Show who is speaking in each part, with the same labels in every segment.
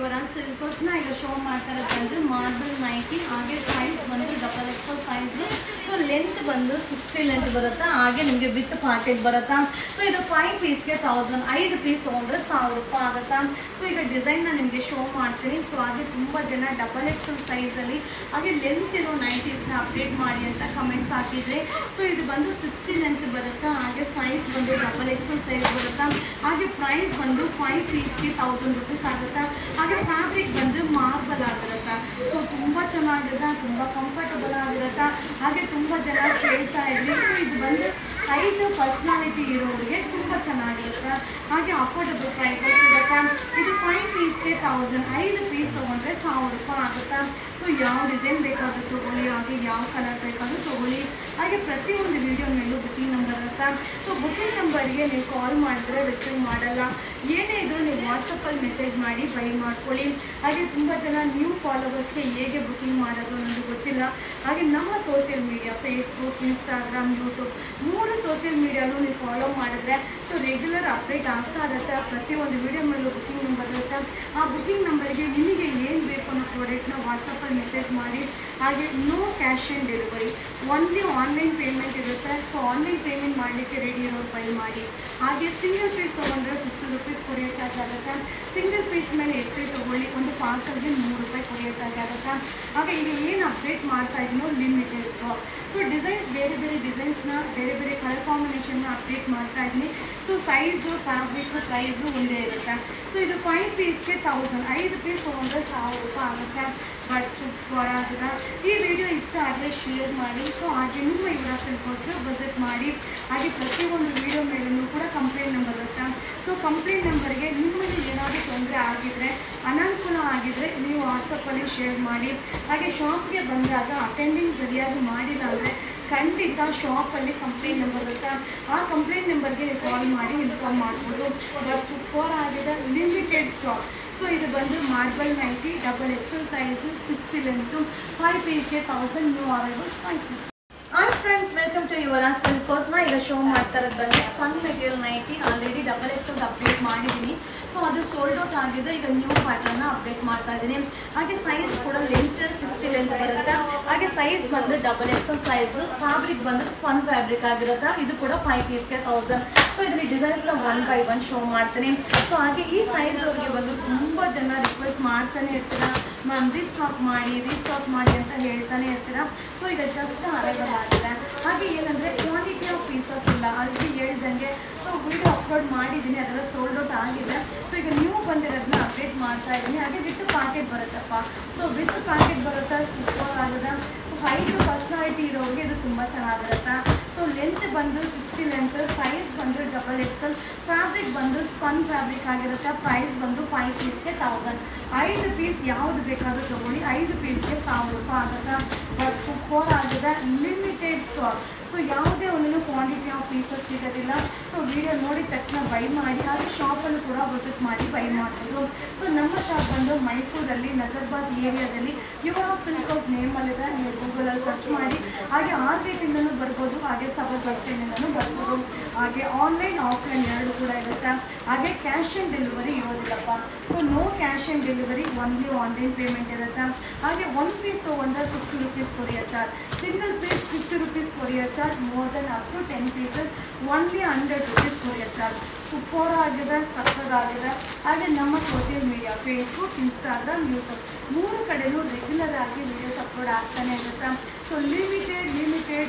Speaker 1: ಇವರ ಸಿಲ್ಕೋಸ್ನ ಈಗ ಶೋ ಮಾಡ್ತಾ ಇರೋದು ಮಾರ್ಬಲ್ ನೈಟಿ ಹಾಗೆ ಸೈಜ್ ಬಂದು double XL size so length ಬಂದು 60 ಲೆಂತ್ ಬರುತ್ತಾ ಹಾಗೆ ನಿಮಗೆ ವಿತ್ ಪಾಕೆಟ್ ಬರುತ್ತಾ ಸೊ ಇದು 5 ಪೀಸ್ಗೆ 1000 5 ಪೀಸ್ ತೊಗೊಂಡ್ರೆ 1000 ರೂಪಾಯಿ ಆಗುತ್ತಾ ಸೊ ಈಗ ಡಿಸೈನ್ನ ನಿಮಗೆ ಶೋ ಮಾಡ್ತೀನಿ ಸೊ ಹಾಗೆ ತುಂಬ ಜನ ಡಬಲ್ ಎಕ್ಸೆಲ್ ಸೈಜಲ್ಲಿ ಹಾಗೆ ಲೆಂತ್ ಇರೋ ನೈಟೀಸ್ನ ಅಪ್ಡೇಟ್ ಮಾಡಿ ಅಂತ ಕಮೆಂಟ್ ಹಾಕಿದ್ರೆ ಸೊ ಇದು ಬಂದು 60 ಲೆಂತ್ ಬರುತ್ತಾ ಹಾಗೆ ಸೈಜ್ ಬಂದು ಡಬಲ್ ಎಕ್ಸೆಲ್ ಸೈಜ್ ಬರುತ್ತಾ ಹಾಗೆ ಪ್ರೈಸ್ ಬಂದು 5 ಪೀಸ್ಗೆ 1000 ರೂಪೀಸ್ ಆಗುತ್ತಾ ಹಾಗೆ ಫ್ಯಾಬ್ರಿಕ್ ಬಂದು ಮಾರ್ಬಲ್ ಆಗಿರುತ್ತಾ ಸೊ ತುಂಬ ಚೆನ್ನಾಗಿರುತ್ತೆ ತುಂಬ ಕಂಫರ್ಟಬಲ್ ಆಗಿರುತ್ತಾ ಹಾಗೆ ತುಂಬ ಜನ ಕೇಳ್ತಾ ಇದ್ರಿ ಸೊ ಇದು ಬಂದು ಹೈಟ್ ಪರ್ಸ್ನಾಲಿಟಿ ಇರೋರಿಗೆ ತುಂಬ ಚೆನ್ನಾಗಿರುತ್ತೆ ಹಾಗೆ ಅಫೋರ್ಡಬಲ್ ಪ್ರೈಸ್ ಇರುತ್ತೆ ಇದು 5 ಪೀಸ್ಗೆ 1000 5 ಪೀಸ್ ತೊಗೊಂಡ್ರೆ 1000 ರೂಪಾಯಿ ಆಗುತ್ತಾ ಸೊ ಯಾವ ಡಿಸೈನ್ ಬೇಕಾದರೂ ತೊಗೊಳ್ಳಿ ಹಾಗೆ ಯಾವ ಕಲರ್ ಬೇಕಾದರೂ ತೊಗೊಳ್ಳಿ ಹಾಗೆ ಪ್ರತಿಯೊಂದು ವಿಡಿಯೋ ಮೇಲೂ ಬುಕಿಂಗ್ ನಂಬರ್ ಇರುತ್ತೆ ಸೊ ಬುಕಿಂಗ್ ನಂಬರ್ಗೆ ನೀವು ಕಾಲ್ ಮಾಡಿದ್ರೆ ರಿಸೀವ್ ಮಾಡಲ್ಲ ಏನೇ ಇದ್ರೂ ನೀವು ವಾಟ್ಸಪ್ಪಲ್ಲಿ ಮೆಸೇಜ್ ಮಾಡಿ ಬೈ ಮಾಡ್ಕೊಳ್ಳಿ ಹಾಗೆ ತುಂಬ ಜನ ನ್ಯೂ ಫಾಲೋವರ್ಸ್ಗೆ ಹೇಗೆ ಬುಕಿಂಗ್ ಮಾಡೋದು ನನಗೆ ಗೊತ್ತಿಲ್ಲ ಹಾಗೆ ನಮ್ಮ social media Facebook Instagram YouTube 3 social ಮೀಡಿಯಾನು ನೀವು ಫಾಲೋ ಮಾಡಿದ್ರೆ ಸೊ ರೆಗ್ಯುಲರ್ ಅಪ್ಡೇಟ್ ಆಗ್ತಾ ಇರುತ್ತೆ ಪ್ರತಿಯೊಂದು ವಿಡಿಯೋ ಮೇಲೂ ಬುಕಿಂಗ್ ನಂಬರ್ ಇರುತ್ತೆ ಆ ಬುಕಿಂಗ್ ನಂಬರ್ಗೆ ನಿಮಗೆ ಏನು ಬೇಕು ಅನ್ನೋ ಪ್ರಾಡಕ್ಟ್ನ ವಾಟ್ಸಪ್ಪಲ್ಲಿ ಮೆಸೇಜ್ ಮಾಡಿ ಹಾಗೆ no cash on delivery only online payment ಇರುತ್ತೆ ಸೊ ಆನ್ಲೈನ್ ಪೇಮೆಂಟ್ ಮಾಡಲಿಕ್ಕೆ ರೆಡಿ ಇರೋರು ಬೈ ಮಾಡಿ ಹಾಗೆ ಸಿಂಗಲ್ ಪೀಸ್ ತೊಗೊಂಡ್ರೆ 50 ರೂಪೀಸ್ ಕೊರಿಯರ್ ಚಾರ್ಜ್ ಆಗುತ್ತೆ ಸಿಂಗಲ್ ಪೀಸ್ ಮೇಲೆ ಎಷ್ಟೇ ತೊಗೊಳ್ಳಿ ಒಂದು ಪಾರ್ಸಲ್ಗೆ 3 ರೂಪಾಯಿ ಕೊರಿಯರ್ ಚಾರ್ಜ್ ಆಗುತ್ತೆ ಹಾಗೆ ಈಗ ಏನು ಅಪ್ಡೇಟ್ ಮಾಡ್ತಾ ಇದೀನೋ ಲಿಮಿಟೆಡ್ ಸ್ಟಾಕ್ ಸೊ ಡಿಸೈನ್ಸ್ ಬೇರೆ ಬೇರೆ ಡಿಸೈನ್ಸ್ನ ಬೇರೆ ಬೇರೆ ಕಲರ್ ಕಾಂಬಿನೇಷನ್ನ ಅಪ್ಡೇಟ್ ಮಾಡ್ತಾ ಇದ್ದೀನಿ ಸೊ ಸೈಜು ಫ್ಯಾಬ್ರಿಕ್ ಪ್ರೈಸು ಒಂದೇ ಇರುತ್ತೆ ಸೊ ಇದು 5 ಪೀಸ್ಗೆ 1000 5 ಪೀಸ್ ತೊಗೊಂಡ್ರೆ 1000 ರೂಪಾಯಿ ಆಗುತ್ತೆ ಬಟ್ ಸೂಪರ್ ಆಗಿದೆ ಈ ವಿಡಿಯೋ ಇಷ್ಟ ಆದರೆ ಶೇರ್ ಮಾಡಿ ಸೊ ಹಾಗೆ ನಿಮ್ಮ ಇವರ ಸಿಲ್ಕೋಸ್ಗೆ ವಿಸಿಟ್ ಮಾಡಿ ಹಾಗೆ ಪ್ರತಿಯೊಂದು ವಿಡಿಯೋ ಮೇಲೂ ಕೂಡ ಕಂಪ್ಲೇಂಟ್ ನಂಬರ್ ಇರುತ್ತೆ ಸೊ ಕಂಪ್ಲೇಂಟ್ ನಂಬರ್ಗೆ ನಿಮ್ಮಲ್ಲಿ ಏನಾದರೂ ತೊಂದರೆ ಆಗಿದ್ರೆ ಅನಾನುಕೂಲ ಆಗಿದ್ರೆ ನೀವು ವಾಟ್ಸಪ್ಪಲ್ಲಿ ಶೇರ್ ಮಾಡಿ ಹಾಗೆ ಶಾಪ್ಗೆ ಬಂದಾಗ ಅಟೆಂಡಿಂಗ್ ಸರಿಯಾಗಿ ಮಾಡಿಲ್ಲ ಅಂದರೆ ಖಂಡಿತ ಶಾಪಲ್ಲಿ ಕಂಪ್ಲೇಂಟ್ ನಂಬರ್ ಇರುತ್ತೆ ಆ ಕಂಪ್ಲೇಂಟ್ ನಂಬರ್ಗೆ ಕಾಲ್ ಮಾಡಿ ಇನ್ಫಾರ್ಮ್ ಮಾಡ್ಬೋದು ಬಟ್ ಸೂಪರ್ ಆಗಿದೆ ಲಿಮಿಟೆಡ್ ಸ್ಟಾಕ್ ಸೊ ಇದು ಬಂದು marble nighty double XL size 60 length 5 ಪೀಸ್ಗೆ 1000 new arrivals thank you hi friends welcome to Yuvaraj ಸಿಲ್ಕೋಸ್ನ ಈಗ ಶೋ ಮಾಡ್ತಾ ಇರೋದು ಬಂದು spun material nighty already double XL update ಮಾಡಿದ್ದೀನಿ ಸೊ ಅದು ಸೋಲ್ಡ್ ಔಟ್ ಆಗಿದೆ ಈಗ ನ್ಯೂ ಪ್ಯಾಟರ್ನ ಅಪ್ಡೇಟ್ ಮಾಡ್ತಾ ಇದ್ದೀನಿ ಹಾಗೆ ಸೈಜ್ ಕೂಡ ಲೆಂತ್ 60 ಲೆಂತ್ ಬರುತ್ತೆ ಹಾಗೆ ಸೈಜ್ ಬಂದು ಡಬಲ್ ಎಕ್ಸೆಲ್ ಸೈಜ್ ಫ್ಯಾಬ್ರಿಕ್ ಬಂದು ಸ್ಪನ್ ಫ್ಯಾಬ್ರಿಕ್ ಆಗಿರುತ್ತೆ ಇದು ಕೂಡ 5 ಪೀಸ್ಗೆ 1000 ಸೊ ಇದರಲ್ಲಿ ಡಿಸೈನ್ಸ್ನ 1 by 1 ಶೋ ಮಾಡ್ತೀನಿ ಸೊ ಹಾಗೆ ಈ ಸೈಜ್ ಅವ್ರಿಗೆ ಬಂದು ತುಂಬ ಜನ ರಿಕ್ವೆಸ್ಟ್ ಮಾಡ್ತಾನೆ ಇರ್ತೀರಾ ಮ್ಯಾಮ್ ರೀಸ್ಟಾಕ್ ಮಾಡಿ ಅಂತ ಹೇಳ್ತಾನೆ ಇರ್ತೀರಾ ಸೊ ಈಗ ಜಸ್ಟ್ ಅರೈವಲ್ ಆಗಿದೆ ಹಾಗೆ ಏನಂದರೆ ಕ್ವಾಂಟಿಟಿ ಆಫ್ ಪೀಸಸ್ ಇಲ್ಲ ಅದಕ್ಕೆ ಹೇಳ್ದಂಗೆ ಸೊ ವಿಡಿಯೋ ಅಪ್ಲೋಡ್ ಮಾಡಿದ್ದೀನಿ ಅದೆಲ್ಲ ಸೋಲ್ಡ್ ಔಟ್ ಆಗಿದೆ ಸೊ ಈಗ ನ್ಯೂ ಬಂದಿರೋದನ್ನ ಅಪ್ಡೇಟ್ ಮಾಡ್ತಾ ಇದ್ದೀನಿ ಹಾಗೆ ವಿತ್ ಪ್ಯಾಕೆಟ್ ಬರುತ್ತಪ್ಪ ಸೊ ವಿತ್ ಪ್ಯಾಕೆಟ್ ಬರುತ್ತೆ ಸೂಪರ್ ಆಗಿದೆ ಸೊ ಹೈಟ್ ಪರ್ಸ್ನಾಲಿಟಿ ಇರೋರಿಗೆ ಇದು ತುಂಬ ಚೆನ್ನಾಗಿರುತ್ತೆ ಸೊ ಲೆಂತ್ ಬಂದು 60 ಲೆಂತ್ ಸೈಜ್ ಬಂದು ಡಬಲ್ ಎಕ್ಸೆಲ್ ಫ್ಯಾಬ್ರಿಕ್ ಬಂದು ಸ್ಪನ್ ಫ್ಯಾಬ್ರಿಕ್ ಆಗಿರುತ್ತೆ ಪ್ರೈಸ್ ಬಂದು 5 ಪೀಸ್ಗೆ 1000 5 ಪೀಸ್ ಯಾವುದು ಬೇಕಾದರೂ ತೊಗೊಳ್ಳಿ 5 ಪೀಸ್ಗೆ 1000 ರೂಪಾಯಿ ಆಗುತ್ತೆ ಬಟ್ ಸೂಪರ್ ಆಗಿದೆ ಲಿಮಿಟೆಡ್ ಸ್ಟಾಕ್ ಸೊ ಯಾವುದೇ ಒಂದನ್ನು ಕ್ವಾಂಟಿಟಿ ಆಫ್ ಪೀಸಸ್ ಸಿಗೋದಿಲ್ಲ ಸೊ ವಿಡಿಯೋ ನೋಡಿದ ತಕ್ಷಣ ಬೈ ಮಾಡಿ ಹಾಗೆ ಶಾಪಲ್ಲೂ ಕೂಡ ವಿಸಿಟ್ ಮಾಡಿ ಬೈ ಮಾಡ್ಬೋದು ಸೊ ನಮ್ಮ ಶಾಪ್ ಬಂದು ಮೈಸೂರಲ್ಲಿ ನಜರ್ಬಾದ್ ಏರಿಯಾದಲ್ಲಿ ಯುವ ಸಿಲ್ಕೋಸ್ ನೇಮಲ್ಲಿದೆ ನೀವು ಗೂಗಲಲ್ಲಿ ಸರ್ಚ್ ಮಾಡಿ ಹಾಗೆ ಆರ್ಗೇಟಿಂದನೂ ಬರ್ಬೋದು ಹಾಗೆ ಸಬರ್ ಬಸ್ ಸ್ಟ್ಯಾಂಡಿಂದನೂ ಬರ್ಬೋದು ಹಾಗೆ ಆನ್ಲೈನ್ ಆಫ್ಲೈನ್ ಎರಡು ಕೂಡ ಇರುತ್ತೆ ಹಾಗೆ ಕ್ಯಾಶ್ ಆನ್ ಡೆಲಿವರಿ ಇರೋದಿಲ್ಲಪ್ಪ so no cash on delivery only online payment ಇರುತ್ತೆ ಹಾಗೆ 1 ಪೀಸ್ ತೊಗೊಂಡ್ರೆ 50 rupees courier charge single piece 50 rupees courier charge more than up to 10 pieces only 100 rupees courier charge super ಆಗಿದೆ ಸಕ್ಕತ್ತಾಗಿದೆ ಹಾಗೆ ನಮ್ಮ social media Facebook Instagram YouTube 3 ಕಡೆಯೂ regular ಆಗಿ videos upload ಆಗ್ತಾನೆ ಇರುತ್ತೆ ಸೊ ಲಿಮಿಟೆಡ್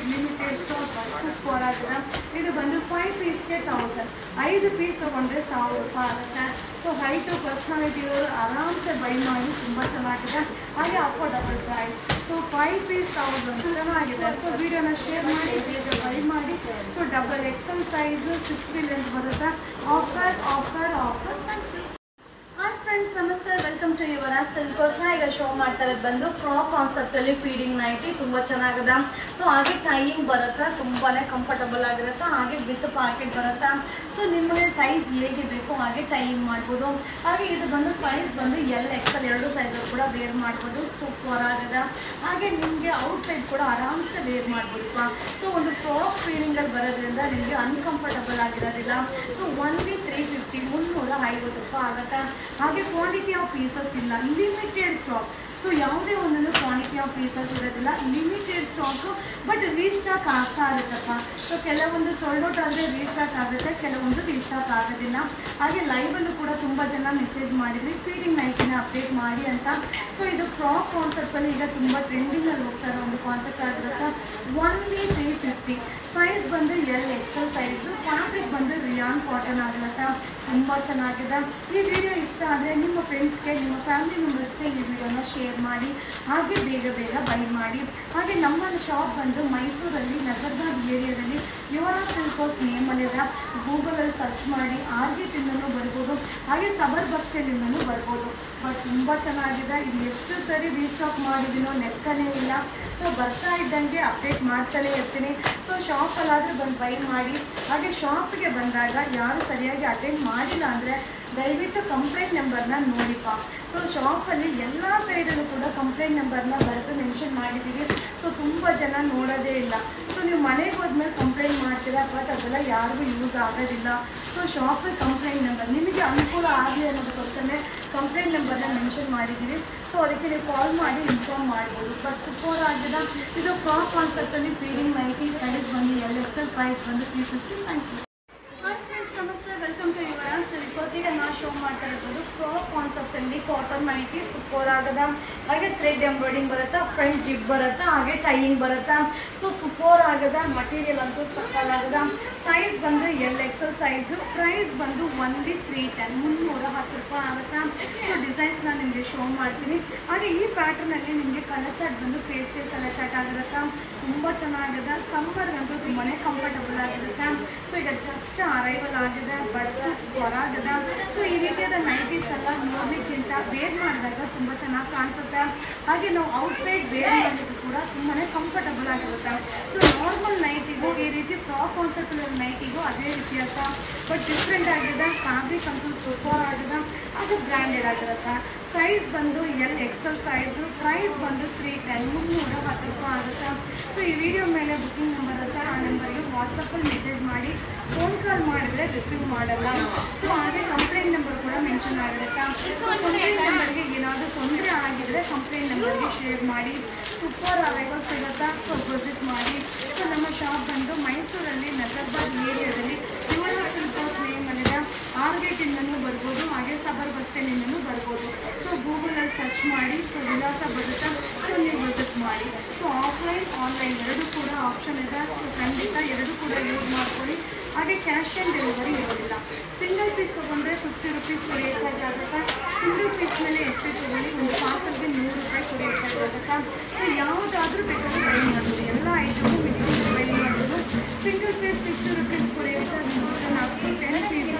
Speaker 1: ಸ್ಟಾಕ್ ಸೂಪರ್ ಆಗಿದೆ ಇದು ಬಂದು 5 ಪೀಸ್ಗೆ 1000 5 ಪೀಸ್ ತೊಗೊಂಡ್ರೆ 1000 ರೂಪಾಯಿ ಆಗುತ್ತೆ ಸೊ ಹೈಟು ಪರ್ಸ್ನಾಲಿಟಿ ಇರೋರು ಆರಾಮ್ಸೆ ಬೈ ಮಾಡಿ ತುಂಬ ಚೆನ್ನಾಗಿದೆ ಹಾಗೆ ಅಫೋರ್ಡಬಲ್ ಪ್ರೈಸ್ ಸೊ 5 ಪೀಸ್ 1000 ಚೆನ್ನಾಗಿದೆ ಸೊ ವಿಡಿಯೋನ ಶೇರ್ ಮಾಡಿ ಬೇಗ ಬೈ ಮಾಡಿ so double XL size 60 length ಬರುತ್ತೆ offer thank you hi friends ನಮಸ್ತೆ ವೆಲ್ಕಮ್ ಟು ಯುವರ ಸಿಲ್ಕೋಸ್ನ ಈಗ ಈಗ ಶೋ ಮಾಡ್ತಾ ಇರೋದು ಬಂದು ಫ್ರಾಕ್ ಕಾನ್ಸೆಪ್ಟ್ ಅಲ್ಲಿ ಫೀಡಿಂಗ್ ನೈಟಿ ತುಂಬಾ ಚೆನ್ನಾಗಿದೆ. ಸೊ ಹಾಗೆ ಟೈಯಿಂಗ್ ಬರುತ್ತೆ, ತುಂಬಾನೇ ಕಂಫರ್ಟಬಲ್ ಆಗಿರುತ್ತೆ. ಹಾಗೆ ವಿತ್ ಪಾಕೆಟ್ ಬರುತ್ತೆ. ಸೊ ನಿಮಗೆ ಸೈಜ್ ಹೇಗೆ ಬೇಕು ಹಾಗೆ ಟೈಯಿಂಗ್ ಮಾಡ್ಬೋದು. ಹಾಗೆ ಇದು ಬಂದು ಸೈಜ್ ಬಂದು ಎಲ್ ಎಕ್ಸೆಲ್ ಎರಡು ಸೈಜ್ ಕೂಡ ವೇರ್ ಮಾಡ್ಬೋದು. ಸೂಪರ್ ಆಗಿದೆ. ಹಾಗೆ ನಿಮಗೆ ಔಟ್ ಸೈಡ್ ಕೂಡ ಆರಾಮ್ಸೆ ವೇರ್ ಮಾಡ್ಬೋದಪ್ಪ. ಸೊ ಒಂದು ಫ್ರಾಕ್ ಫೀಲಿಂಗ್ ಅಲ್ಲಿ ಬರೋದ್ರಿಂದ ನಿಮಗೆ ಅನ್ಕಂಫರ್ಟಬಲ್ ಆಗಿರೋದಿಲ್ಲ. ಸೊ ಓನ್ಲಿ 350 350 ರೂಪಾಯಿ ಆಗುತ್ತೆ. ಹಾಗೆ ಕ್ವಾಂಟಿಟಿ ಆಫ್ ಪೀಸಸ್ ಇಲ್ಲ, ಲಿಮಿಟೆಡ್ ಸ್ಟಾಕ್. ಸೊ ಯಾವುದೇ ಒಂದೊಂದು ಕ್ವಾಂಟಿಟಿ ಆಫ್ ಪೀಸಸ್ ಇರೋದಿಲ್ಲ, ಲಿಮಿಟೆಡ್ ಸ್ಟಾಕು. ಬಟ್ ರೀಸ್ಟಾಕ್ ಆಗ್ತಾ ಇರುತ್ತಪ್ಪ. ಸೊ ಕೆಲವೊಂದು ಸೋಲ್ಡ್ ಔಟ್ ಆದರೆ ರೀಸ್ಟಾಕ್ ಆಗುತ್ತೆ, ಕೆಲವೊಂದು ರೀಸ್ಟಾಕ್ ಆಗೋದಿಲ್ಲ. ಹಾಗೆ ಲೈವಲ್ಲೂ ಕೂಡ ತುಂಬ ಜನ ಮೆಸೇಜ್ ಮಾಡಿದ್ರಿ ಫೀಡಿಂಗ್ ನೈಟಿನ ಅಪ್ಡೇಟ್ ಮಾಡಿ ಅಂತ. ಸೊ ಇದು ಫ್ರಾಕ್ ಕಾನ್ಸೆಪ್ಟಲ್ಲಿ ಈಗ ತುಂಬ ಟ್ರೆಂಡಿಂಗಲ್ಲಿ ಹೋಗ್ತಾ ಇರೋ ಒಂದು ಕಾನ್ಸೆಪ್ಟ್ ಆಗಿರುತ್ತೆ. ಓನ್ಲಿ 350. ಸೈಜ್ ಬಂದು ಎಲ್ ಎಕ್ಸೆಲ್ ಸೈಜು. ಫ್ಯಾಬ್ರಿಕ್ ಬಂದು ರಿಯಾನ್ ಕಾಟನ್ ಆಗಿರುತ್ತೆ. ತುಂಬ ಚೆನ್ನಾಗಿದೆ. ಈ ವಿಡಿಯೋ ಇಷ್ಟ ಆದರೆ ನಿಮ್ಮ ಫ್ರೆಂಡ್ಸ್ಗೆ, ನಿಮ್ಮ ಫ್ಯಾಮಿಲಿ ಮೆಂಬರ್ಸ್ಗೆ ಈ ವಿಡಿಯೋನ ಶೇರ್ ಮಾಡಿ. ಹಾಗೆ ಬೇಗ ಬೇಗ ಬೈ ಮಾಡಿ. ಹಾಗೆ ನಮ್ಮ ಶಾಪ್ ಬಂದು ಮೈಸೂರಲ್ಲಿ ನಗರಬಾದ್ ಏರಿಯಾದಲ್ಲಿ ಯುವರಾಜ್ ಸಿಲ್ಕ್ ಹೌಸ್ ನೇಮಲ್ಲಿದೆ. ಗೂಗಲಲ್ಲಿ ಸರ್ಚ್ ಮಾಡಿ ಆರ್ಗೆಟ್ ಇಂದನೂ ಬರ್ಬೋದು, ಹಾಗೆ ಸಬರ್ ಬಸ್ ಸ್ಟ್ಯಾಂಡಿಂದನೂ ಬರ್ಬೋದು. ಬಟ್ ತುಂಬ ಚೆನ್ನಾಗಿದೆ. ಇದು ಎಷ್ಟು ಸರಿ ರೀಸ್ಟಾಕ್ ಮಾಡಿದ್ದೀನೋ ಲೆಕ್ಕನೇ ಇಲ್ಲ. ಸೊ ಬರ್ತಾ ಇದ್ದಂಗೆ ಅಪ್ಡೇಟ್ ಮಾಡ್ತಾನೆ ಇರ್ತೀನಿ. ಸೊ ಶಾಪಲ್ಲಾದರೂ ಬಂದು ಬೈ ಮಾಡಿ. ಹಾಗೆ ಶಾಪಿಗೆ ಬಂದಾಗ ಯಾರು ಸರಿಯಾಗಿ ಅಟೆಂಡ್ ಮಾಡಿಲ್ಲ ಅಂದರೆ ದಯವಿಟ್ಟು ಕಂಪ್ಲೇಂಟ್ ನಂಬರ್ನ ನೋಡಿಪ್ಪ. ಸೊ ಶಾಪಲ್ಲಿ ಎಲ್ಲ ಸೈಡಲ್ಲೂ ಕೂಡ ಕಂಪ್ಲೇಂಟ್ ನಂಬರ್ನ ಬರೆದು ಮೆನ್ಷನ್ ಮಾಡಿದ್ದೀವಿ. ಸೊ ತುಂಬ ಜನ ನೋಡೋದೇ ಇಲ್ಲ. ಸೊ ನೀವು ಮನೆಗೆ ಹೋದ್ಮೇಲೆ ಕಂಪ್ಲೇಂಟ್ ಮಾಡ್ತೀರಾ, ಬಟ್ ಅದೆಲ್ಲ ಯಾರಿಗೂ ಯೂಸ್ ಆಗೋದಿಲ್ಲ. ಸೊ ಶಾಪಲ್ಲಿ ಕಂಪ್ಲೇಂಟ್ ನಂಬರ್ ನಿಮಗೆ ಅನುಕೂಲ ಆಗಲಿ ಅನ್ನೋದಕ್ಕೋಸ್ಕರ ಕಂಪ್ಲೇಂಟ್ ನಂಬರ್ನ ಮೆನ್ಷನ್ ಮಾಡಿದ್ದೀವಿ. ಸೊ ಅದಕ್ಕೆ ನೀವು ಕಾಲ್ ಮಾಡಿ ಇನ್ಫಾರ್ಮ್ ಮಾಡ್ಬೋದು. ಬಟ್ ಸೂಪರ್ ಆಗಿದೆ. ಇದು ಫ್ರಾಕ್ ಕಾನ್ಸೆಪ್ಟಲ್ಲಿ ಫೀಡಿಂಗ್ ನೈಟಿ. ಸೈಜ್ ಬಂದು ಎಲ್ ಎಕ್ಸೆಲ್, ಪ್ರೈಸ್ ಬಂದು 350. Thank you. ನಮಸ್ತೆ, welcome to Yuvraj silk house. ಈಗ ನಾನು ಶೋ ಮಾಡ್ತಾ ಇರ್ಬೋದು ಫ್ರಾಕ್ ಕಾನ್ಸೆಪ್ಟಲ್ಲಿ ಕಾಟನ್ ನೈಟಿ. ಸೂಪರ್ ಆಗದ. ಹಾಗೆ ಥ್ರೆಡ್ ಎಂಬ್ರಾಯ್ಡಿಂಗ್ ಬರುತ್ತೆ, ಫ್ರಂಟ್ ಜಿಪ್ ಬರುತ್ತೆ, ಹಾಗೆ ಟೈಯಿಂಗ್ ಬರುತ್ತೆ. ಸೊ ಸೂಪರ್ ಆಗದ. ಮಟೀರಿಯಲ್ ಅಂತೂ ಸಕ್ಕತ್ತಾಗದ. ಸೈಜ್ ಬಂದು ಎಲ್ ಎಕ್ಸೆಲ್ ಸೈಜು. ಪ್ರೈಸ್ ಬಂದು ಓನ್ಲಿ 310 310 ರೂಪಾಯಿ ಆಗುತ್ತೆ. ಸೊ ಡಿಸೈನ್ಸ್ ನಾನು ನಿಮಗೆ ಶೋ ಮಾಡ್ತೀನಿ. ಹಾಗೆ ಈ ಪ್ಯಾಟರ್ನಲ್ಲಿ ನಿಮಗೆ ಕಲರ್ ಚಾರ್ಟ್ ಬಂದು ಫೇಸಿಯಲ್ ಕಲರ್ ಚಾರ್ಟ್ ಆಗಿರುತ್ತೆ. ತುಂಬ ಚೆನ್ನಾಗಿದೆ. ಸಮ್ಮರ್ಗಂತೂ ತುಂಬಾ ಕಂಫರ್ಟಬಲ್ ಆಗಿರುತ್ತೆ. ಸೊ ಈಗ ಜಸ್ಟ್ ಅರೈವಲ್ ಆಗಿದೆ, ಬಟ್ ಹೊರಾಗದ. ಸೊ ಈ ರೀತಿಯಾದ ನೈಟೀಸ್ ಎಲ್ಲ ನೋಡಲಿಕ್ಕಿಂತ ವೇರ್ ಮಾಡಿದಾಗ ತುಂಬ ಚೆನ್ನಾಗಿ ಕಾಣಿಸುತ್ತೆ. ಹಾಗೆ ನಾವು ಔಟ್ಸೈಡ್ ವೇರ್ ಮಾಡಲಿಕ್ಕೂ ಕೂಡ ತುಂಬಾ ಕಂಫರ್ಟಬಲ್ ಆಗಿರುತ್ತೆ. ಸೊ ನಾರ್ಮಲ್ ನೈಟಿಗೂ ಈ ರೀತಿ ಫ್ರಾಕ್ ಕಾನ್ಸೆಪ್ಟ್ ನೈಟಿಗೂ ಅದೇ ವ್ಯತ್ಯಾಸ, ಬಟ್ ಡಿಫ್ರೆಂಟ್ ಆಗಿದೆ. ಫ್ಯಾಬ್ರಿಕ್ ಅಂತೂ ಸೂಪರ್ ಆಗಿದೆ. ಅದು ಬ್ರ್ಯಾಂಡೆಡ್ ಆಗಿರುತ್ತೆ. ಸೈಜ್ ಬಂದು ಎಲ್ ಎಕ್ಸೆಲ್ ಸೈಜು. ಪ್ರೈಸ್ ಬಂದು 310 310 ರೂಪಾಯಿ ಆಗುತ್ತೆ. ಸೊ ಈ ವಿಡಿಯೋ ಮೇಲೆ ಬುಕ್ಕಿಂಗ್ ನಂಬರ್ ಇರುತ್ತೆ, ಆ ನಂಬರ್ಗೆ ವಾಟ್ಸಪ್ಪಲ್ಲಿ ಮೆಸೇಜ್ ಮಾಡಿ. ಫೋನ್ ಕಾಲ್ ಮಾಡಿದ್ರೆ ರಿಸೀವ್ ಮಾಡಲ್ಲ. ಸೊ ಹಾಗೆ ಕಂಪ್ಲೇಂಟ್ ನಂಬರ್ ಕೂಡ ಮೆನ್ಷನ್ ಆಗಿರುತ್ತೆ. ಸೊ ಕಂಪ್ಲೇಂಟ್ ನಂಬರ್ಗೆ ಏನಾದರೂ ತೊಂದರೆ ಆಗಿದ್ರೆ ಕಂಪ್ಲೇಂಟ್ ನಂಬರ್ಗೆ ಶೇರ್ ಮಾಡಿ. ಸೂಪರ್ ಅರೈವಲ್ ಸಿಗುತ್ತೆ. ಸೊ ವಿಸಿಟ್ ಮಾಡಿ. ಸೊ ನಮ್ಮ ಶಾಪ್ ಬಂದು ಮೈಸೂರಲ್ಲಿ ನಗರಬಾದ್ ಏರಿಯಾದಲ್ಲಿ ಯುವರಾಜ್ ಸಿಲ್ಕ್ ಹೌಸ್ ನೇಮಲ್ಲಿದೆ. ಆರ್ಗೆಟಿಂದನೂ ಬರ್ಬೋದು, ಹಾಗೆ ಸಬರ್ ಬಸ್ ಸ್ಟ್ಯಾಂಡಿಂದನೂ ಬರ್ಬೋದು. ಸೊ ಗೂಗಲಲ್ಲಿ ಸರ್ಚ್ ಮಾಡಿ. ಸೊ ವಿಳಾಸ ಬರುತ್ತೆ. ಸೊ ನೀವು ವಿಸಿಟ್ ಮಾಡಿ. ಸೊ ಆಫ್ಲೈನ್ ಆನ್ಲೈನ್ ಎರಡೂ ಕೂಡ ಆಪ್ಷನ್ ಇದೆ. ಸೊ ಖಂಡಿತ ಎರಡೂ ಕೂಡ ಯೂಸ್ ಮಾಡ್ಕೊಳ್ಳಿ. ಹಾಗೆ ಕ್ಯಾಶ್ ಆನ್ ಡೆಲಿವರಿ ಇರೋದಿಲ್ಲ. ಸಿಂಗಲ್ ಪೀಸ್ ತೊಗೊಂಡ್ರೆ 50 ರುಪೀಸ್ ಕೊರಿಯರ್ ಚಾರ್ಜ್ ಆಗುತ್ತೆ. ಸಿಂಗಲ್ ಪೀಸ್ ಮೇಲೆ ಎಷ್ಟು ತೊಗೊಳ್ಳಿ, ಒಂದು ಪಾರ್ಸಲ್ಗೆ 100 ರೂಪಾಯಿ ಕೊರಿಯರ್ ಚಾರ್ಜ್ ಆಗುತ್ತೆ. ಸೊ ಯಾವುದಾದ್ರೂ ಬೇಕಾದ್ರೆ ಬೈ ಮಾಡ್ಬೋದು. ಎಲ್ಲ ಐಟಮು ಮಿಕ್ಸಿಂಗ್ ಬೈ ಮಾಡ್ಬೋದು. Single piece 50 rupees courier charge, 10 piece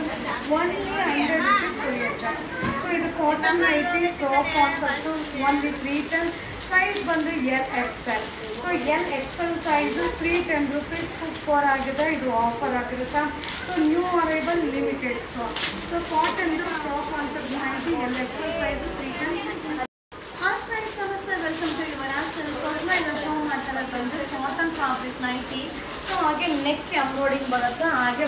Speaker 1: 100 rupees courier charge. So ಇದು cotton nighty frock concept only 310. Size ಬಂದು L XL. So L XL size 310 rupees. Super ಆಗಿದೆ. ಇದು ಆಫರ್ ಆಗಿರುತ್ತೆ. So new arrival limited stock. So ಕಾಟನ್ದು frock concept nighty L XL size 310. Friends ನಮಸ್ತೆ, welcome to Yuvraj silk house. ನಾನು show ಮಾಡ್ತಾರೆ ಬಂದು cotton fabric nighty. So ಹಾಗೆ neck embroidering ಬರುತ್ತೆ, ಹಾಗೆ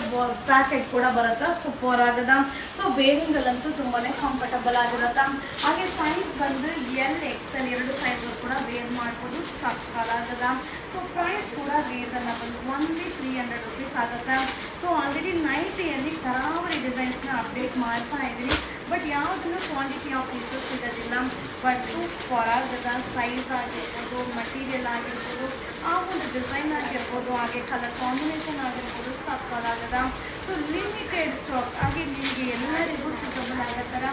Speaker 1: ಪ್ಯಾಕೆಟ್ ಕೂಡ ಬರುತ್ತೆ. ಸೂಪರ್ ಆಗದ. ಸೊ ವೇರಿಂಗಲ್ಲಂತೂ ತುಂಬಾ ಕಂಫರ್ಟಬಲ್ ಆಗಿರುತ್ತೆ. ಹಾಗೆ ಸೈಜ್ ಬಂದು ಎಲ್ ಎಕ್ಸೆಲ್ ಎರಡು ಸೈಜ್ ಕೂಡ ವೇರ್ ಮಾಡ್ಬೋದು. ಸಕ್ಕತ್ತಾಗದ. ಸೊ ಪ್ರೈಸ್ ಕೂಡ ರೀಸನಬಲ್, ಓನ್ಲಿ 300 ರೂಪೀಸ್ ಆಗುತ್ತೆ. ಸೊ ಆಲ್ರೆಡಿ ನೈಟಿಯಲ್ಲಿ ತರಾವರಿ ಡಿಸೈನ್ಸ್ನ ಅಪ್ಡೇಟ್ ಮಾಡ್ತಾ ಇದ್ದೀನಿ. ಬಟ್ ಯಾವುದನ್ನು ಕ್ವಾಂಟಿಟಿ ಆಫ್ ಪೀಸಸ್ ಸಿಗೋದಿಲ್ಲ. ಬಟ್ ಸೂಪರ್ ಆಗದ. ಸೈಜ್ ಆಗಿರ್ಬೋದು, ಮಟೀರಿಯಲ್ ಆಗಿರ್ಬೋದು, ಆ ಒಂದು ಡಿಸೈನ್ ಆಗಿರ್ಬೋದು, ಹಾಗೆ ಕಲರ್ ಕಾಂಬಿನೇಷನ್ ಆಗಿರ್ಬೋದು, ಸಕ್ಕತ್ತಾಗದ. So limited stock. ಹಾಗೆ ನಿಮಗೆ ಎಲ್ಲರಿಗೂ ಸೂಟಬಲ್ ಆಗೋ ಥರ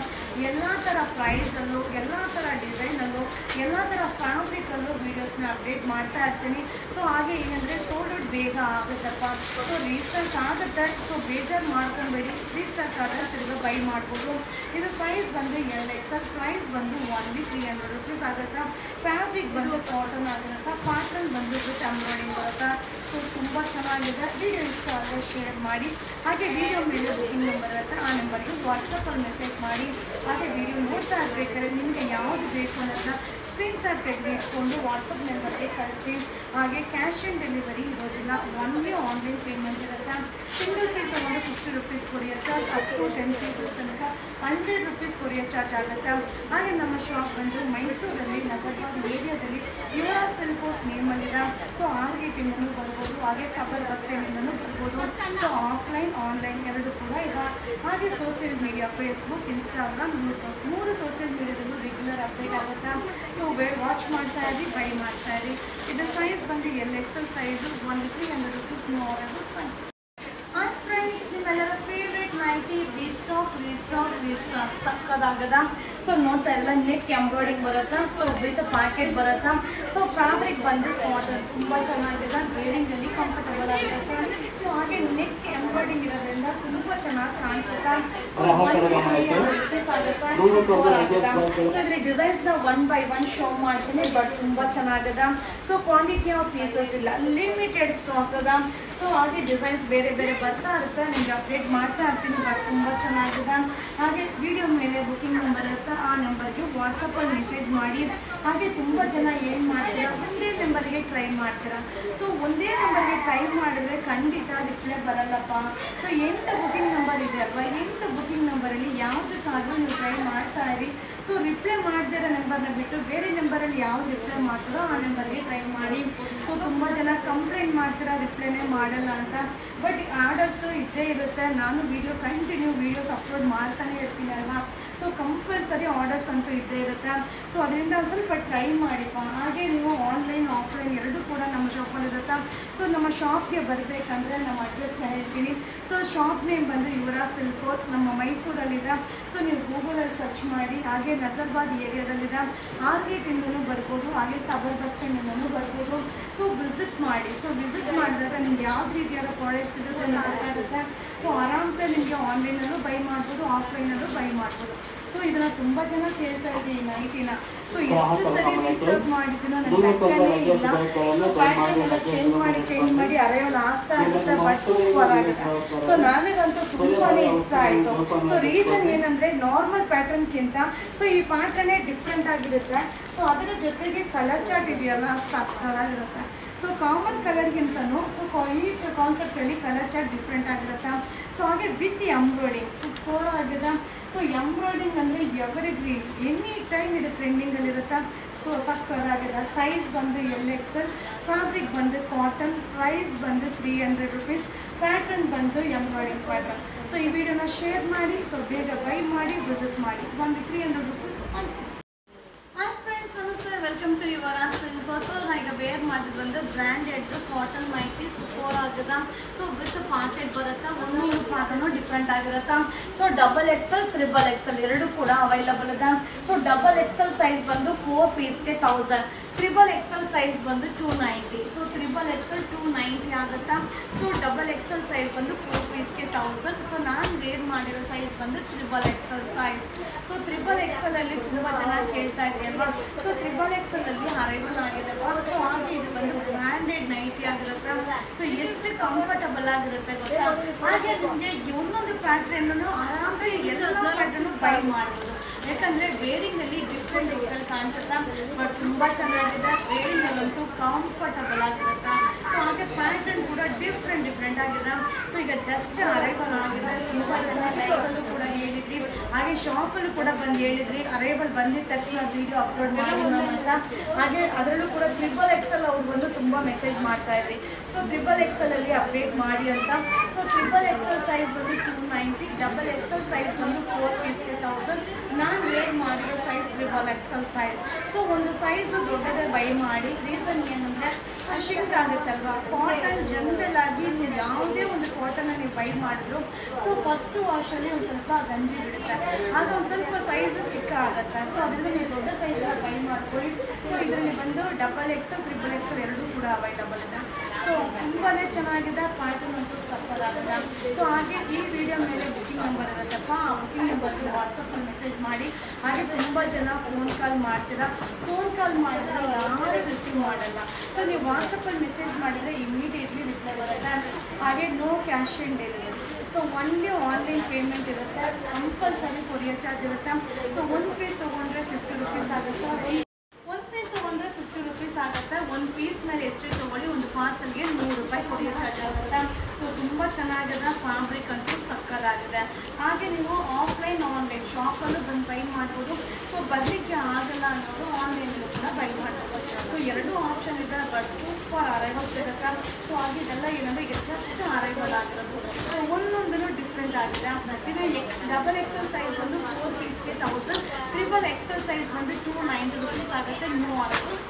Speaker 1: ಎಲ್ಲ ಥರ ಪ್ರೈಸಲ್ಲೂ ಎಲ್ಲ ಥರ ಡಿಸೈನಲ್ಲೂ ಎಲ್ಲ ಥರ ಫ್ಯಾಬ್ರಿಕಲ್ಲೂ ವೀಡಿಯೋಸ್ನ ಅಪ್ಡೇಟ್ ಮಾಡ್ತಾ ಇರ್ತೀನಿ. ಸೊ ಹಾಗೆ ಏನಂದರೆ ಸೋಲ್ಡ್ ಔಟ್ ಬೇಗ ಆಗುತ್ತಪ್ಪ. ಸೊ ರೀಸ್ಟಾಕ್ ಆಗುತ್ತೆ. ಸೊ ಬೇಜಾರು ಮಾಡ್ಕೊಬೇಡಿ, ರೀಸ್ಟಾಕ್ ಆದರೆ ತಿರ್ಗಿ ಬೈ ಮಾಡ್ಬೋದು. ಇದು ಪ್ರೈಸ್ ಬಂದು XL, ಪ್ರೈಸ್ ಬಂದು ಓನ್ಲಿ 300 rupees ಆಗುತ್ತಾ. ಫ್ಯಾಬ್ರಿಕ್ ಬಂದು ಕಾಟನ್ ಆಗಿರುತ್ತೆ, ಪ್ಯಾಟ್ರನ್ ಬಂದು ವಿತ್ ಎಂಬ್ರಾಯ್ಡಿಂಗ್ ಬರುತ್ತೆ. ಸೊ ತುಂಬ ಚೆನ್ನಾಗಿದೆ. ವಿಡಿಯೋ ಇಷ್ಟ ಆದರೆ ಶೇರ್ ಮಾಡಿ. ಹಾಗೆ ವಿಡಿಯೋ ಮೇಲೆ ಬುಕಿಂಗ್ ನಂಬರ್ ಇರುತ್ತೆ, ಆ ನಂಬರ್ಗೆ ವಾಟ್ಸಪ್ಪಲ್ಲಿ ಮೆಸೇಜ್ ಮಾಡಿ. ಹಾಗೆ ವಿಡಿಯೋ ನೋಡ್ತಾ ಇರಬೇಕಾದ್ರೆ ನಿಮಗೆ ಯಾವುದು ಬೇಕು ಅನ್ನೋದನ್ನ ಸ್ಕ್ರೀನ್ಶಾಟ್ ತೆಗೆದು ಇಟ್ಕೊಂಡು ವಾಟ್ಸಪ್ ನಂಬರ್ಗೆ ಕಳಿಸಿ. ಹಾಗೆ ಕ್ಯಾಶ್ ಆನ್ ಡೆಲಿವರಿ ಇರೋದಿಲ್ಲ, ಒನ್ಲಿ ಆನ್ಲೈನ್ ಪೇಮೆಂಟ್ ಇರುತ್ತೆ. ಸಿಂಗಲ್ ಪೀಸ್ ತಗೊಂಡು 50 rupees courier charge, up to 10 pieces ತನಕ 100 rupees ಕೊರಿಯರ್ ಚಾರ್ಜ್ ಆಗುತ್ತೆ. ಹಾಗೆ ನಮ್ಮ ಶಾಪ್ ಬಂದು ಮೈಸೂರಲ್ಲಿ ನಗರಬಾದ್ ಏರಿಯಾದಲ್ಲಿ ಯುವರಾಜ್ ಸಿಲ್ಕ್ ಹೌಸ್ ನೇಮಲ್ಲಿದೆ. ಸೊ RGTಯಿಂದನೂ ಬರ್ಬೋದು, ಹಾಗೆ ಸಬರ್ ಬಸ್ ಸ್ಟ್ಯಾಂಡಿಂದನೂ ಬರ್ಬೋದು. ಸೊ ಆಫ್ಲೈನ್ ಆನ್ಲೈನ್ ಎರಡು ಕೂಡ ಇದೆ. ಹಾಗೆ social media Facebook, Instagram, YouTube 3 social ಮೀಡಿಯಾದಲ್ಲೂ ರೆಗ್ಯುಲರ್ ಅಪ್ಡೇಟ್ ಆಗುತ್ತೆ. ಸೊ ವಾಚ್ ಮಾಡ್ತಾ ಇರಿ, ಬೈ ಮಾಡ್ತಾ ಇರಿ. ಇದು ಸೈಜ್ ಬಂದು XL size, 300 rupees no orders. Friends, ನಿಮ್ಮೆಲ್ಲರ ಫೇವ್ರೇಟ್ ನೈಟಿ ರೀಸ್ಟಾಕ್ ಸಕ್ಕದಾಗದ. ಸೊ ನೋಡ್ತಾ ಎಲ್ಲ ನೆಕ್ ಎಂಬ್ರಾಯ್ಡಿಂಗ್ ಬರುತ್ತೆ. ಸೊ ವಿತ್ ಪ್ಯಾಕೆಟ್ ಬರುತ್ತೆ. ಸೊ ಫ್ಯಾಬ್ರಿಕ್ ಬಂದು ಕಾಟನ್ ತುಂಬ ಚೆನ್ನಾಗಿದೆ, ವೇರಿಂಗಲ್ಲಿ ಕಂಫರ್ಟಬಲ್ ಆಗಿರುತ್ತೆ. ಸೊ ಹಾಗೆ ನೆಕ್ ಎಂಬ್ರಾಯ್ಡಿಂಗ್ ಇರೋದ್ರಿಂದ ತುಂಬ ಚೆನ್ನಾಗಿ ಕಾಣಿಸುತ್ತೆ. ಸೊ ಇದ್ರ ಡಿಸೈನ್ಸ್ನ 1 by 1 ಶೋ ಮಾಡ್ತೀನಿ, ಬಟ್ ತುಂಬ ಚೆನ್ನಾಗಿದೆ. ಸೊ ಕ್ವಾಂಟಿಟಿ ಆಫ್ ಪೀಸಸ್ ಇಲ್ಲ, ಲಿಮಿಟೆಡ್ ಸ್ಟಾಕ್ ಅದ. ಸೊ ಹಾಗೆ ಡಿಸೈನ್ಸ್ ಬೇರೆ ಬೇರೆ ಬರ್ತಾ ಇರುತ್ತೆ, ನಿಮಗೆ ಅಪ್ಡೇಟ್ ಮಾಡ್ತಾ ಇರ್ತೀನಿ, ಬಟ್ ತುಂಬ ಚೆನ್ನಾಗಿದೆ. ಹಾಗೆ ವಿಡಿಯೋ ಮೇಲೆ ಬುಕಿಂಗ್ ನಂಬರ್ ಇರುತ್ತೆ, ಆ ನಂಬರ್ಗೆ ವಾಟ್ಸಪ್ಪಲ್ಲಿ ಮೆಸೇಜ್ ಮಾಡಿ. ಹಾಗೆ ತುಂಬ ಜನ ಏನು ಮಾಡ್ತೀರಾ, ಒಂದೇ ನಂಬರ್ಗೆ ಟ್ರೈ ಮಾಡ್ತೀರಾ. ಸೊ ಒಂದೇ ನಂಬರ್ಗೆ ಟ್ರೈ ಮಾಡಿದ್ರೆ ಖಂಡಿತ ರಿಪ್ಲೈ ಬರಲ್ಲಪ್ಪ. ಸೊ 8 ಬುಕಿಂಗ್ ನಂಬರ್ ಇದೆ ಅಲ್ವಾ, 8 ಬುಕಿಂಗ್ ನಂಬರಲ್ಲಿ ಯಾವುದಕ್ಕಾದ್ರೂ ನೀವು ಟ್ರೈ ಮಾಡ್ತಾ ಇರಿ. ಸೊ ರಿಪ್ಲೈ ಮಾಡದಿರೋ ನಂಬರ್ನ ಬಿಟ್ಟು ಬೇರೆ ನಂಬರಲ್ಲಿ ಯಾವ್ದು ರಿಪ್ಲೈ ಮಾಡ್ತಾರೋ ಆ ನಂಬರ್ಗೆ ಟ್ರೈ ಮಾಡಿ. ಸೊ ತುಂಬ ಜನ ಕಂಪ್ಲೇಂಟ್ ಮಾಡ್ತೀರಾ ರಿಪ್ಲೈನೇ ಮಾಡಲ್ಲ ಅಂತ, ಬಟ್ ಆರ್ಡರ್ಸು ಇದ್ದೇ ಇರುತ್ತೆ. ನಾನು ಕಂಟಿನ್ಯೂ ವೀಡಿಯೋಸ್ ಅಪ್ಲೋಡ್ ಮಾಡ್ತಾನೆ ಇರ್ತೀನಿ ಅಲ್ವಾ. ಸೊ ಕಂಪಲ್ಸರಿ ಆರ್ಡರ್ಸ್ ಅಂತೂ ಇದ್ದೇ ಇರುತ್ತೆ. ಸೊ ಅದರಿಂದ ಸ್ವಲ್ಪ ಟ್ರೈ ಮಾಡಿಪ್ಪ. ಹಾಗೆ ನೀವು ಆನ್ಲೈನ್ ಆಫ್ಲೈನ್ ಎರಡೂ ಕೂಡ ನಮ್ಮ ಶಾಪಲ್ಲಿ ಇರುತ್ತೆ. ಸೊ ನಮ್ಮ ಶಾಪ್ಗೆ ಬರಬೇಕಂದ್ರೆ ನಮ್ಮ ಅಡ್ರೆಸ್ನ ಹೇಳ್ತೀನಿ. ಸೊ ಶಾಪ್ ನೇಮ್ ಬಂದು ಯುವರಾಜ್ ಸಿಲ್ಕ್ ಹೌಸ್, ನಮ್ಮ ಮೈಸೂರಲ್ಲಿದೆ. ಸೊ ನೀವು ಗೂಗಲಲ್ಲಿ ಸರ್ಚ್ ಮಾಡಿ. ಹಾಗೆ ನಜರ್ಬಾದ್ ಏರಿಯಾದಲ್ಲಿದೆ. RGTಯಿಂದನೂ ಬರ್ಬೋದು, ಹಾಗೆ ಸಬರ್ ಬಸ್ ಸ್ಟ್ಯಾಂಡಿಂದನೂ ಬರ್ಬೋದು. ಸೊ ವಿಸಿಟ್ ಮಾಡಿ. ಸೊ ವಿಸಿಟ್ ಮಾಡಿದಾಗ ನಿಮ್ಗೆ ಯಾವ ರೀತಿಯಾದ ಪ್ರಾಡಕ್ಟ್ಸ್ ಇರುತ್ತೆ ಅಂತ ಗೊತ್ತಾಗುತ್ತೆ. ಸೊ ಆರಾಮ್ಸೆ ನಿಮಗೆ ಆನ್ಲೈನಲ್ಲೂ ಬೈ ಮಾಡ್ಬೋದು, ಆಫ್ಲೈನಲ್ಲೂ ಬೈ ಮಾಡ್ಬೋದು. ಸೊ ಇದನ್ನು ತುಂಬ ಜನ ಕೇಳ್ತಾ ಇದ್ದೀವಿ ಈ ನೈಟಿನ. ಸೊ ಎಷ್ಟು ಸರಿ ಡಿಸ್ಟರ್ಬ್ ಮಾಡಿದ್ದೀನೋ ನನಗೆ ಲೆಕ್ಕನೇ ಇಲ್ಲ. ಸೊ ಪ್ಯಾಟರ್ನ್ ಎಲ್ಲ ಚೇಂಜ್ ಮಾಡಿ ಅರೈವಲ್ ಆಗ್ತಾ ಇರುತ್ತೆ, ಬಟ್ ಸೂಪರ್ ಆಗುತ್ತೆ. ಸೊ ನನಗಂತೂ ತುಂಬಾ ಇಷ್ಟ ಆಯಿತು. ಸೊ ರೀಸನ್ ಏನಂದರೆ ನಾರ್ಮಲ್ ಪ್ಯಾಟರ್ನ್ಗಿಂತ ಸೊ ಈ ಪ್ಯಾಟರ್ನೇ ಡಿಫ್ರೆಂಟ್ ಆಗಿರುತ್ತೆ. ಸೊ ಅದರ ಜೊತೆಗೆ ಕಲರ್ ಚಾರ್ಟ್ ಇದೆಯಲ್ಲ ಸಕ್ಕತ್ತಾಗಿರುತ್ತೆ. ಸೊ ಕಾಮನ್ ಕಲರ್ಗಿಂತನೂ ಸೊ ಈ ಕಾನ್ಸೆಪ್ಟಲ್ಲಿ ಕಲರ್ ಚಾರ್ಟ್ ಡಿಫ್ರೆಂಟ್ ಆಗಿರುತ್ತೆ. ಸೊ ಹಾಗೆ ವಿತ್ ಎಂಬ್ರಾಯ್ಡಿಂಗ್ ಸೂಪರ್ ಆಗಿದೆ. ಸೊ ಎಂಬ್ರಾಯ್ಡಿಂಗ್ ಅಂದರೆ ಎವರ್ಗ್ರೀನ್, ಎನಿ ಟೈಮ್ ಇದು ಟ್ರೆಂಡಿಂಗಲ್ಲಿರುತ್ತೆ. ಸೊ ಸಕ್ಕತ್ತಾಗಿದೆ. ಸೈಜ್ ಬಂದು XL, ಫ್ಯಾಬ್ರಿಕ್ ಬಂದು ಕಾಟನ್, ಪ್ರೈಸ್ ಬಂದು 300 rupees, ಪ್ಯಾಟರ್ನ್ ಬಂದು ಎಂಬ್ರಾಯ್ಡಿಂಗ್ ಪ್ಯಾಟರ್ನ್. ಸೊ ಈ ವಿಡಿಯೋನ ಶೇರ್ ಮಾಡಿ. ಸೊ ಬೇಗ ಬೈ ಮಾಡಿ, ವಿಸಿಟ್ ಮಾಡಿ. ಬಂದು 300 rupees ಅಂತ. ಹಾಯ್ ಫ್ರೆಂಡ್ಸ್, ನಮಸ್ತೆ, welcome to Yuvraj silk house. So ಈಗ ವೇರ್ ಮಾಡಿದ್ದು ಬಂದು ಬ್ರ್ಯಾಂಡೆಡ್ ಕಾಟನ್ ನೈಟಿ ಸೂಪರ್ ಆಗಿದೆ. ಸೊ ವಿತ್ ಪಾಕೆಟ್ ಬರುತ್ತೆ, ಒಂದೊಂದು ಪಾರ್ಟನ್ನು ಡಿಫ್ರೆಂಟ್ ಆಗಿರುತ್ತೆ. ಸೊ XXL, XXL ಎರಡು ಕೂಡ ಅವೈಲಬಲ್ ಇದೆ. ಸೊ XXL ಸೈಜ್ ಬಂದು 4 ಪೀಸ್ಗೆ 1000, XXL ಸೈಜ್ ಬಂದು 290. ಸೊ XXL 290 ಆಗುತ್ತಾ. ಸೊ XXL ಸೈಜ್ ಬಂದು 4 ಪೀಸ್ಗೆ 1000. ಸೊ ನಾನು ವೇರ್ ಮಾಡಿರೋ ಸೈಜ್ ಬಂದು XXL ಸೈಜ್. ಸೊ XXL ಅಲ್ಲಿ ತುಂಬ ಜನ ಕೇಳ್ತಾ ಇದ್ದೀವಿ ಅಲ್ವಾ. ಸೊ XXL ಅಲ್ಲಿ ಅರೈವಲ್ ಆಗಿದೆ. ಸೊ ಹಾಗೆ ಇದು ಬಂದು ಬ್ರ್ಯಾಂಡೆಡ್ ನೈಟಿ ಆಗಿರುತ್ತೆ. ಸೊ ಎಷ್ಟು ಕಂಫರ್ಟಬಲ್ ಆಗಿರುತ್ತೆ ಗೊತ್ತಾ. ಹಾಗೆ ನಿಮಗೆ ಒಂದೊಂದು ಪ್ಯಾಟ್ರನ್ನು ಆರಾಮ್ಸೆ ಎಲ್ಲ ಪ್ಯಾಟ್ರನ್ನು ಬೈ ಮಾಡ್ಬೋದು. ಯಾಕಂದರೆ ವೇರಿಂಗಲ್ಲಿ ಡಿಫ್ರೆಂಟ್ ಕಾಣಿಸುತ್ತಾ, ಬಟ್ ತುಂಬ ಚೆನ್ನಾಗಿದೆ. ವೇರಿಂಗಲ್ಲಂತೂ ಕಂಫರ್ಟಬಲ್ ಆಗಿರುತ್ತೆ. ಸೊ ಹಾಗೆ ಪ್ಯಾಟರ್ನ್ ಕೂಡ ಡಿಫ್ರೆಂಟ್ ಆಗಿದೆ. ಸೊ ಈಗ ಜಸ್ಟ್ ಅರೈವಲ್ ಆಗಿದೆ. ತುಂಬ ಜನ ಲೈವಲ್ಲೂ ಕೂಡ ಹೇಳಿದ್ರಿ, ಹಾಗೆ ಶಾಪಲ್ಲೂ ಕೂಡ ಬಂದು ಹೇಳಿದ್ರಿ ಅರೈವಲ್ ಬಂದಿದ್ದ ತಕ್ಷಣ ವಿಡಿಯೋ ಅಪ್ಲೋಡ್ ಮಾಡಿ ಅಂತ. ಹಾಗೆ ಅದರಲ್ಲೂ ಕೂಡ XXL ಅವ್ರು ಬಂದು ತುಂಬ ಮೆಸೇಜ್ ಮಾಡ್ತಾ ಇದ್ರಿ. ಸೊ XXL ಅಲ್ಲಿ ಅಪ್ಡೇಟ್ ಮಾಡಿ ಅಂತ. ಸೊ XXL ಸೈಜ್ ಬಂದು 290, XXL ಸೈಜ್ ಬಂದು 4 ಪೀಸ್ಗೆ 1000. ನಾನು ವೇರ್ ಮಾಡಿರೋ size triple XL size. So ಒಂದು ಸೈಜ್ ದೊಡ್ಡದೇ ಬೈ ಮಾಡಿ. ರೀಸನ್ ಏನಂದರೆ ಶಿಂಕ್ ಆಗುತ್ತಲ್ವಾ. ಕಾಟನ್ ಜನರಲ್ ಆಗಿ ನೀವು ಯಾವುದೇ ಒಂದು ಕಾಟನ್ನ ನೀವು ಬೈ ಮಾಡಿದ್ರು ಸೊ ಫಸ್ಟು ವಾಶಲ್ಲಿ ಒಂದು ಸ್ವಲ್ಪ ಗಂಜಿ ಬಿಡುತ್ತೆ, ಆಗ ಒಂದು ಸ್ವಲ್ಪ ಸೈಜ್ ಚಿಕ್ಕ ಆಗುತ್ತೆ. ಸೊ ಅದರಿಂದ ನೀವು ದೊಡ್ಡ ಸೈಜನ್ನ ಬೈ ಮಾಡ್ಕೊಳ್ಳಿ. ಸೊ ಇದರಲ್ಲಿ ಬಂದು ಡಬಲ್ ಎಕ್ಸೆಲ್ ಟ್ರಿಬಲ್ ಎಕ್ಸೆಲ್ ಎರಡೂ ಕೂಡ ಅವೈಲಬಲ್ ಇದೆ. ಸೊ ತುಂಬಾ ಚೆನ್ನಾಗಿದೆ, ಪ್ಯಾಟರ್ನ್ ಅಂತೂ ಸಕ್ಕಲ್ ಆಗಿದೆ. ಸೊ ಹಾಗೆ ಈ ವಿಡಿಯೋ ಮೇಲೆ ಬುಕಿಂಗ್ ನಂಬರ್ ಇರುತ್ತಪ್ಪ, ಆ ಬುಕಿಂಗ್ ನಂಬರ್ಗೆ ವಾಟ್ಸಪ್ಪಲ್ಲಿ ಮೆಸೇಜ್ ಮಾಡಿ. ಹಾಗೆ ತುಂಬ ಜನ ಫೋನ್ ಕಾಲ್ ಮಾಡ್ತೀರಾ, ಫೋನ್ ಕಾಲ್ ಮಾಡಿದ್ರೆ ಯಾರು ರಿಸೀವ್ ಮಾಡಲ್ಲ. ಸೊ ನೀವು ವಾಟ್ಸಪ್ಪಲ್ಲಿ ಮೆಸೇಜ್ ಮಾಡಿದರೆ ಇಮಿಡಿಯೇಟ್ಲಿ ರಿಪ್ಲೈ ಬರುತ್ತೆ. ಹಾಗೆ no cash on delivery. So only online payment ಇರುತ್ತೆ, ಕಂಪಲ್ಸರಿ ಕೊರಿಯರ್ ಚಾರ್ಜ್ ಇರುತ್ತೆ. ಸೊ ಒಂದು ಪೀಸ್ ತೊಗೊಂಡ್ರೆ 50 ರೂಪೀಸ್ ಆಗುತ್ತೆ. ಒಂದು ಪೀಸ್ ತೊಗೊಂಡ್ರೆ 50 ರೂಪೀಸ್ ಆಗುತ್ತೆ. ಒಂದು ಪೀಸ್ ಮೇಲೆ ಎಷ್ಟೇ ತೊಗೊಳ್ಳಿ ಒಂದು ಪಾರ್ಸಲ್ಗೆ 100 ರೂಪಾಯಿ ಕೊರಿಯರ್ ಚಾರ್ಜ್ ಆಗುತ್ತೆ. ಸೊ ತುಂಬ ಚೆನ್ನಾಗಿದೆ, ಫ್ಯಾಬ್ರಿಕ್ ಅಂತೂ ಸಕ್ಕತ್ತಾಗಿದೆ. ಹಾಗೆ ನೀವು ಆಫ್ಲೈನ್ ಆನ್ಲೈನ್ ಶಾಪಲ್ಲೂ ಬಂದು ಬೈ ಮಾಡ್ಬೋದು. ಸೊ ಬರಲಿಕ್ಕೆ ಆಗಲ್ಲ ಅನ್ನೋದು ಆನ್ಲೈನಲ್ಲೂ ಕೂಡ ಬೈ ಮಾಡ್ಬೋದು. ಸೊ ಎರಡೂ ಆಪ್ಷನ್ ಇದೆ, ಬಟ್ ಸೂಪರ್ ಅರೈವಲ್ಸ್ ಇರುತ್ತೆ. ಸೊ ಹಾಗೆ ಇದೆಲ್ಲ ಏನಂದರೆ ಈಗ ಜಸ್ಟ್ ಅರೈವಲ್ ಆಗಿರೋದು. ಸೊ ಒಂದೊಂದೂ ಡಿಫ್ರೆಂಟ್ ಆಗಿದೆ. ಇದು ಡಬಲ್ ಎಕ್ಸೆಲ್ ಸೈಜ್ ಬಂದು 4 ಪೀಸ್ಗೆ 1000, ಟ್ರಿಬಲ್ ಎಕ್ಸೆಲ್ ಸೈಜ್ ಬಂದು 290 ರೂಪೀಸ್ ಆಗುತ್ತೆ. New arrivals.